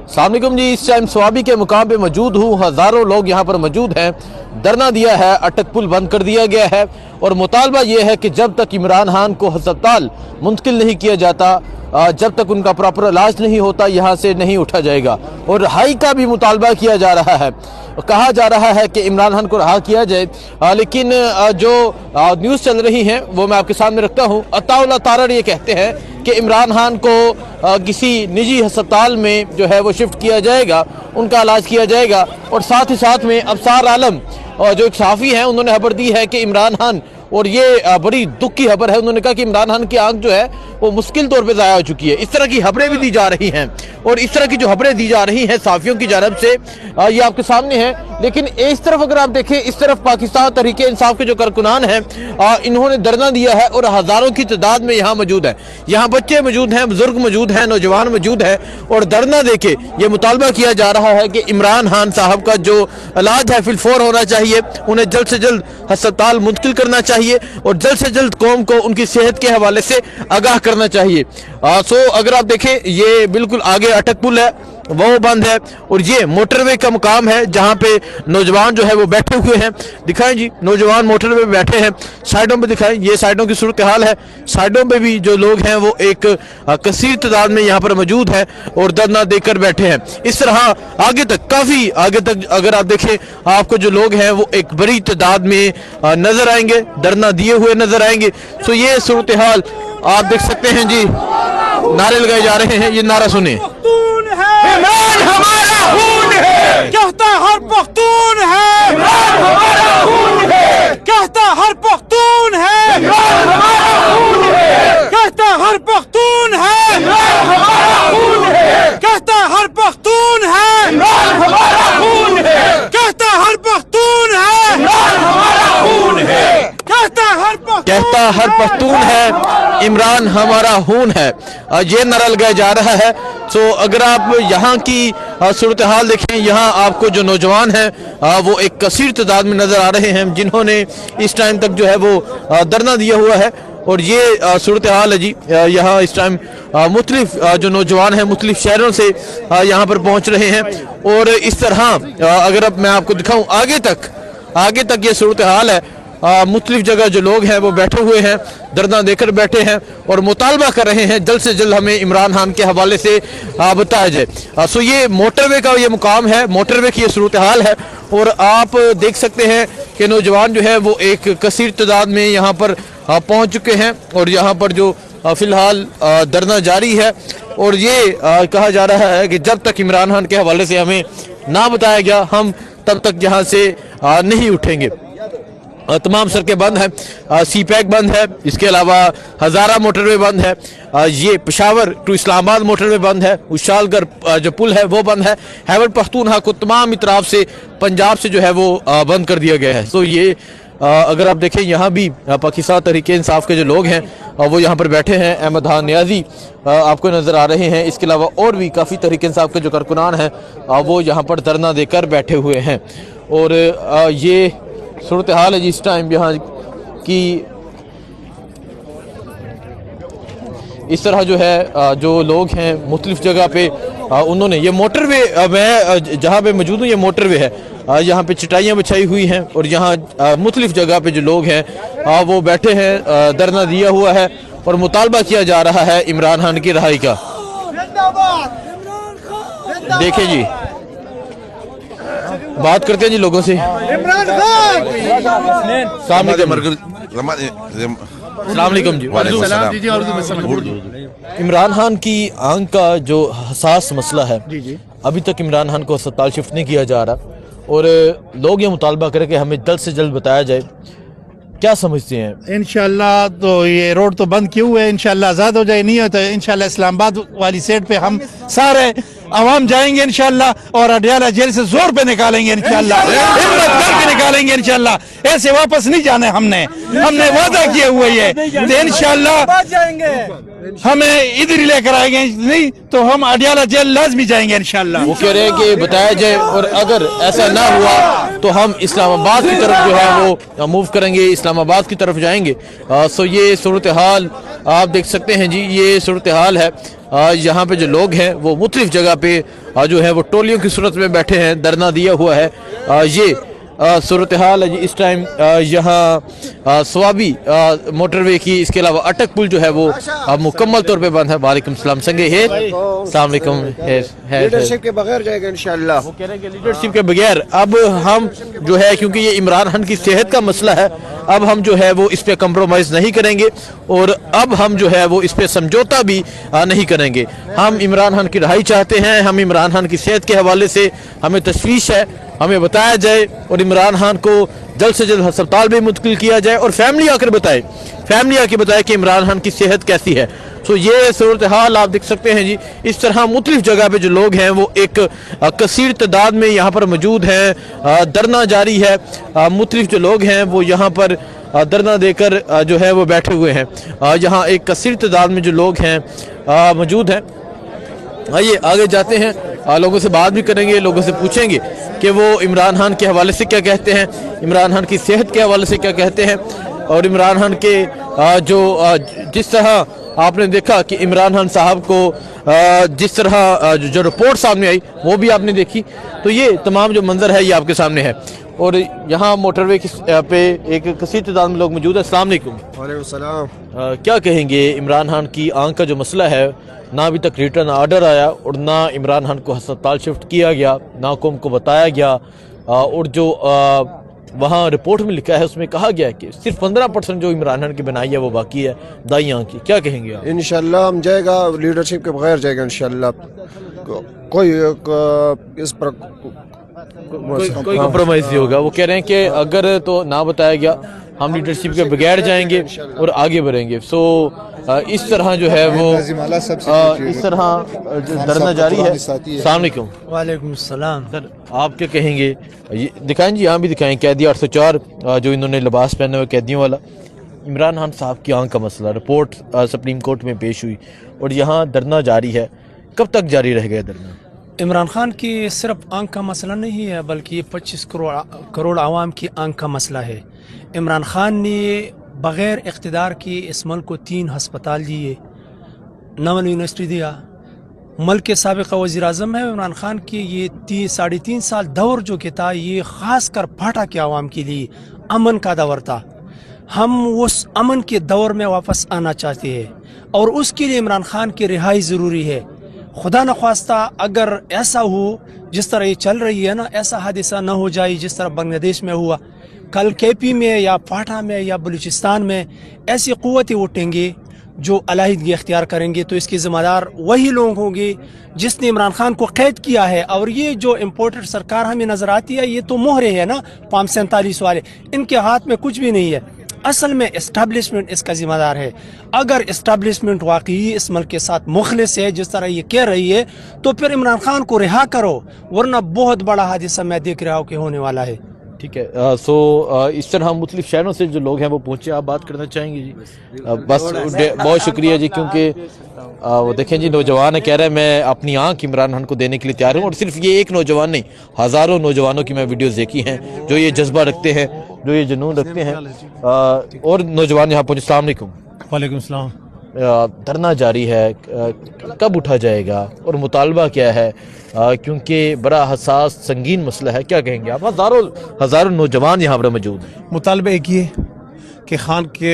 अस्सलाम वालेकुम जी, इस टाइम स्वाबी के मुकाम पे मौजूद हूँ। हज़ारों लोग यहाँ पर मौजूद हैं। धरना दिया है, अटक पुल बंद कर दिया गया है और मुतालबा ये है कि जब तक इमरान खान को हस्पताल मुंतकिल नहीं किया जाता, जब तक उनका प्रॉपर इलाज नहीं होता, यहाँ से नहीं उठा जाएगा। और रिहाई का भी मुतालबा किया जा रहा है। कहा जा रहा है कि इमरान खान को रहा किया जाए, लेकिन जो न्यूज़ चल रही हैं वो मैं आपके सामने रखता हूँ। अताउल्लाह तारड़ ये कहते हैं कि इमरान खान को किसी निजी अस्पताल में जो है वो शिफ्ट किया जाएगा, उनका इलाज किया जाएगा। और साथ ही साथ में अबसार आलम जो एक सहाफ़ी हैं, उन्होंने खबर दी है कि इमरान खान, और ये बड़ी दुख की खबर है, उन्होंने कहा कि इमरान खान की आंख जो है वो मुश्किल तौर पे ज़ाया हो चुकी है। इस तरह की खबरें भी दी जा रही हैं और इस तरह की जो खबरें दी जा रही हैं सहाफ़ियों की जानब से, ये आपके सामने है। लेकिन इस तरफ अगर आप देखें, इस तरफ पाकिस्तान तहरीक इंसाफ के जो कारकुनान हैं, इन्होंने धरना दिया है और हज़ारों की तादाद में यहाँ मौजूद है। यहाँ बच्चे मौजूद हैं, बुजुर्ग मौजूद हैं, नौजवान मौजूद हैं और धरना देके ये मुतालबा किया जा रहा है कि इमरान खान साहब का जो इलाज है फिलफौर होना चाहिए, उन्हें जल्द से जल्द अस्पताल मुंतकिल करना चाहिए और जल्द से जल्द कौम को उनकी सेहत के हवाले से आगाह करना चाहिए। अगर आप देखें, ये बिल्कुल आगे अटक पुल है, वो बंद है और ये मोटरवे का मुकाम है जहाँ पे नौजवान जो है वो बैठे हुए हैं। दिखाएं जी, नौजवान मोटरवे पे बैठे हैं। साइडों पे दिखाएं, ये साइडों की सूरत हाल है। साइडों पे भी जो लोग हैं वो एक कसीर तादाद में यहाँ पर मौजूद हैं और धरना देकर बैठे हैं। इस तरह आगे तक, काफ़ी आगे तक अगर आप देखें, आपको जो लोग हैं वो एक बड़ी तादाद में नजर आएंगे, धरना दिए हुए नजर आएंगे। तो ये सूरत हाल आप देख सकते हैं जी। नारे लगाए जा रहे हैं, ये नारा सुने। इमरान हमारा खून है, कहता हर पख्तून है। इमरान हमारा खून है, कहता हर पख्तून है। इमरान हमारा खून है, कहता हर पख्तून है। इमरान हमारा खून है, कहता हर पख्तून है। इमरान हमारा खून है, कहता हर पख्तून है। इमरान हमारा खून है, कहता हर पख्तून है। इमरान हमारा खून है, ये नारा लगाया जा रहा है। तो अगर आप यहाँ की सूरत हाल देखें, यहाँ आपको जो नौजवान हैं वो एक कसीर तादाद में नज़र आ रहे हैं जिन्होंने इस टाइम तक जो है वो धरना दिया हुआ है। और ये सूरत हाल है जी। यहाँ इस टाइम मुख्तलिफ जो नौजवान हैं मुख्तलिफ शहरों से यहाँ पर पहुँच रहे हैं। और इस तरह अगर अब मैं आपको दिखाऊँ आगे तक ये सूरत हाल है। मुख्तलिफ जगह जो लोग हैं वो बैठे हुए हैं, धरना देकर बैठे हैं और मुतालबा कर रहे हैं जल्द से जल्द हमें इमरान खान के हवाले से बताया जाए। सो ये मोटरवे का ये मुकाम है, मोटरवे की ये सूरत हाल है। और आप देख सकते हैं कि नौजवान जो है वो एक कसीर तादाद में यहाँ पर पहुँच चुके हैं और यहाँ पर जो फ़िलहाल धरना जारी है। और ये कहा जा रहा है कि जब तक इमरान खान के हवाले से हमें ना बताया गया, हम तब तक यहाँ से नहीं उठेंगे। तमाम सड़कें बंद हैं, सी पैक बंद है, इसके अलावा हज़ारा मोटरवे बंद है, ये पेशावर टू इस्लामाबाद मोटरवे बंद है, उशालगर जो पुल है वो बंद है। खैबर पख्तूनख्वा को तमाम इतराफ से पंजाब से जो है वो बंद कर दिया गया है। तो ये अगर आप देखें, यहाँ भी पाकिस्तान तहरीक इंसाफ के जो लोग हैं वो यहाँ पर बैठे हैं। अहमद खान नियाजी आपको नज़र आ रहे हैं। इसके अलावा और भी काफ़ी तहरीक इंसाफ के जो कारकुनान हैं वो यहाँ पर धरना देकर बैठे हुए हैं। और ये सूरत हाल है जी इस टाइम यहाँ की। इस तरह जो है जो लोग हैं मुख्तलिफ जगह पे उन्होंने ये मोटरवे, मैं जहाँ पे मौजूद हूँ ये मोटरवे है, यहाँ पे चटाइयाँ बिछाई हुई हैं और यहाँ मुख्तलिफ जगह पे जो लोग हैं वो बैठे हैं, धरना दिया हुआ है और मुतालबा किया जा रहा है इमरान खान की रिहाई का। देखें जी, बात करते हैं जी लोगों से। इमरान खान की आंख का जो हसास मसला है, अभी तक इमरान खान को अस्पताल शिफ्ट नहीं किया जा रहा और लोग ये मुतालबा करें कि हमें जल्द से जल्द बताया जाए। क्या समझते हैं? इंशाल्लाह तो ये रोड तो बंद क्यों है, इंशाल्लाह आज़ाद हो जाए, नहीं हो तो इंशाल्लाह इस्लामाबाद वाली साइड पे हम सारे आवाम जाएंगे इंशाल्लाह और अडयाला जेल से जोर पे निकालेंगे इंशाल्लाह, हिम्मत करके निकालेंगे इंशाल्लाह। ऐसे वापस नहीं जाना, हमने वादा किया हुआ है। इंशाल्लाह हमें इधर ही लेकर आएंगे, नहीं तो हम अडियाला जेल लाजमी जाएंगे इंशाल्लाह। वो कह रहे हैं कि बताया जाए, और अगर ऐसा ना हुआ तो हम इस्लामाबाद की तरफ जो है वो मूव करेंगे, इस्लामाबाद की तरफ जाएंगे। सो ये सूरत हाल आप देख सकते हैं जी, ये सूरत हाल है। यहाँ पे जो लोग हैं वो मुख्तलिफ जगह पे जो है वो टोलियों की सूरत में बैठे हैं, धरना दिया हुआ है। ये सूरत हाल है जी इस टाइम यहाँ स्वाबी मोटरवे की, इसके अलावा अटक पुल जो है वो मुकम्मल तौर पे बंद है। वालेकुम सलाम, संगे है, अस्सलाम वालेकुम। लीडरशिप के बगैर जाएगा इंशाल्लाह। वो कह रहे हैं कि लीडरशिप के बगैर अब हम जो है, क्योंकि ये इमरान खान की सेहत का मसला है, अब हम जो है वो इस पे कंप्रोमाइज नहीं करेंगे और अब हम जो है वो इस पे समझौता भी नहीं करेंगे। हम इमरान खान की रहाई चाहते हैं, हम इमरान खान की सेहत के हवाले से हमें तशवीश है, हमें बताया जाए और इमरान खान को जल्द से जल्द अस्पताल में मुंतकिल किया जाए और फैमिली आकर बताए, फैमिली आके बताए कि इमरान खान की सेहत कैसी है। सो ये सूरत हाल आप देख सकते हैं जी। इस तरह मुख्तलिफ जगह पे जो लोग हैं वो एक कसीर तादाद में यहाँ पर मौजूद हैं, धरना जारी है। मुख्तलिफ जो लोग हैं वो यहाँ पर धरना देकर जो है वो बैठे हुए हैं। यहाँ एक कसीर तादाद में जो लोग हैं मौजूद हैं। आइए आगे जाते हैं, लोगों से बात भी करेंगे, लोगों से पूछेंगे कि वो इमरान खान के हवाले से क्या कहते हैं, इमरान खान की सेहत के हवाले से क्या कहते हैं, और इमरान खान के जो जिस तरह आपने देखा कि इमरान खान साहब को जिस तरह जो रिपोर्ट सामने आई वो भी आपने देखी। तो ये तमाम जो मंजर है ये आपके सामने है। और यहाँ मोटरवे पे एक कसीर तादाद में लोग मौजूद है। अस्सलाम वालेकुम। वालेकुम सलाम। क्या कहेंगे, इमरान खान की आंख का जो मसला है, ना अभी तक रिटर्न आर्डर आया और ना इमरान खान को अस्पताल शिफ्ट किया गया, ना कौम को बताया गया, और जो वहाँ रिपोर्ट में लिखा है उसमें कहा गया है कि सिर्फ 15% जो इमरान खान की बनाई है वो बाकी है दाई आंख की। क्या कहेंगे आप? इंशाल्लाह हम जाएगा, लीडरशिप के बगैर जाएगा इंशाल्लाह। कोई इस पर कोई कॉम्प्रोमाइज नहीं होगा। वो कह रहे हैं कि अगर तो ना बताया गया हम लीडरशिप के बगैर जाएंगे और आगे बढ़ेंगे। सो इस तरह जो है वो इस तरह धरना जारी है। अस्सलाम वालेकुम। वालेकुम सलाम। सर आप क्या कहेंगे, ये दिखाएं जी, यहाँ भी दिखाएं, कैदी 804 जो इन्होंने लिबास पहने हुए कैदियों वाला। इमरान खान साहब की आंख का मसला, रिपोर्ट सुप्रीम कोर्ट में पेश हुई और यहाँ धरना जारी है। कब तक जारी रहेगा धरना? इमरान खान की सिर्फ आंख का मसला नहीं है, बल्कि 25 करोड़ आवाम की आंख का मसला है। इमरान खान ने बग़ैर इक़्तिदार के इस मुल्क को 3 हस्पताल दिए, नवल यूनिवर्सिटी दिया। मुल्क के साबिक़ा वज़ीर-ए-आज़म है इमरान खान की ये 3.5 साल दौर जो कि था, ये ख़ास कर फाटा के आवाम के लिए अमन का दौर था। हम उस अमन के दौर में वापस आना चाहते हैं और उसके लिए इमरान खान की रिहाई ज़रूरी है। खुदा न ख्वास्ता अगर ऐसा हो जिस तरह ये चल रही है ना, ऐसा हादसा न हो जाए जिस तरह बांग्लादेश में हुआ। कल केपी में या फाटा में या बलूचिस्तान में ऐसी क़ुव्वतें उठेंगी जो अलहदगी इख्तियार करेंगे, तो इसके ज़िम्मेदार वही लोग होंगे जिसने इमरान खान को कैद किया है। और ये जो इम्पोर्टेड सरकार हमें नज़र आती है, ये तो मोहरे है ना 547 वाले, इनके हाथ में कुछ भी नहीं है। असल में इस्टेब्लिशमेंट इसका जिम्मेदार है। अगर इस्टेब्लिशमेंट वाकई इस मुल्क के साथ मुखलिस है जिस तरह ये कह रही है, तो फिर इमरान खान को रिहा करो, वरना बहुत बड़ा हादसा मैं देख रहा हूँ कि होने वाला है। ठीक है। इस तरह हम मुख्तलिफ शहरों से जो लोग हैं वो पहुँचे, आप बात करना चाहेंगे जी? बस बहुत शुक्रिया जी, क्योंकि वो देखें जी, नौजवान है, कह रहे हैं मैं अपनी आंख इमरान खान को देने के लिए तैयार हूँ। और सिर्फ ये एक नौजवान नहीं, हज़ारों नौजवानों की मैं वीडियोस देखी हैं जो ये जज्बा रखते हैं, जो ये जुनून रखते हैं। और नौजवान यहाँ पहुँचे। अस्सलाम वालेकुम। वालेकुम सलाम। धरना जारी है, कब उठा जाएगा और मुतालबा क्या है, क्योंकि बड़ा हसास संगीन मसला है। क्या कहेंगे आप? हज़ारों नौजवान यहाँ पर मौजूद हैं। मुतालबा एक ये कि खान के